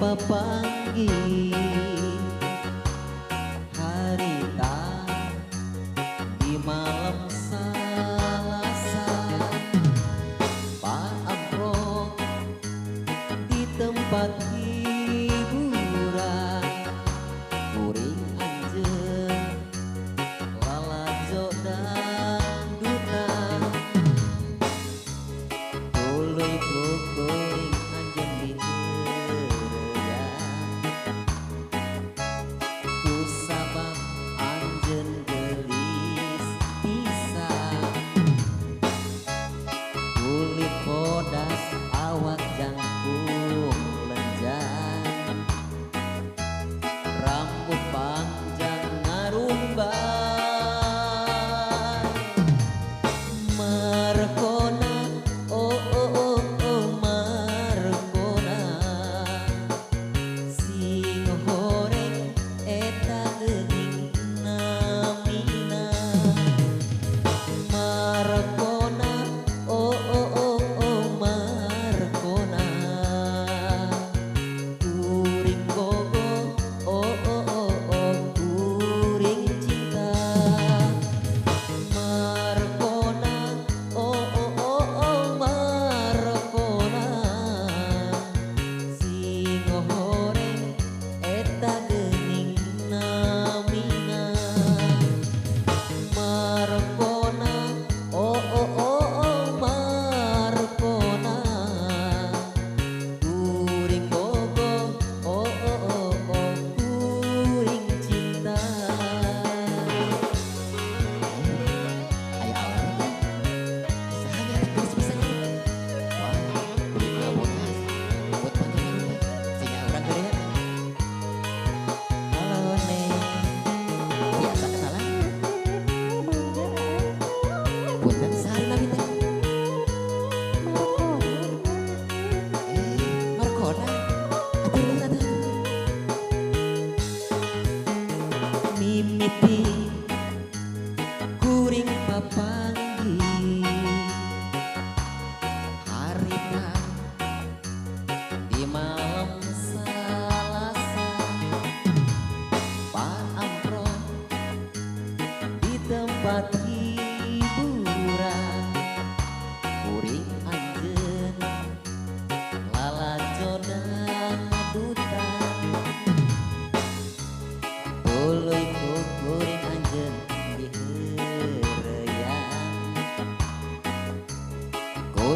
papanggi harita di malam Salasa Pak Amro di tempat hiburan kuring anjeun lalajo dangdutan tuluy kuring anjeun di kusabab anjeun gelis pisan kulit bodas awak jangkung lenjang rambut panjang ngarumbai Markona oh oh oh oh Markona sing horeng eta geuning namina Markona oh oh oh oh Markona kuring bogo oh oh oh oh kuring cinta Markona oh oh oh oh Markona sing horeng eta geuning namina Markona oh oh oh oh Markona kuring bogo oh oh oh oh kuring cinta aya awalna sahanya tak geus bisa wah kuring mah bodas buat panjang sinya urang geurean halo neng biasa kenalan punten saharina teh Markona atuh atuh mimiti kuring papanggi harita di malam Salasa Pak Amro di tempat hiburan kuring anjeun lalajo dangdutan tuluy kuring anjeun di heureuyang ku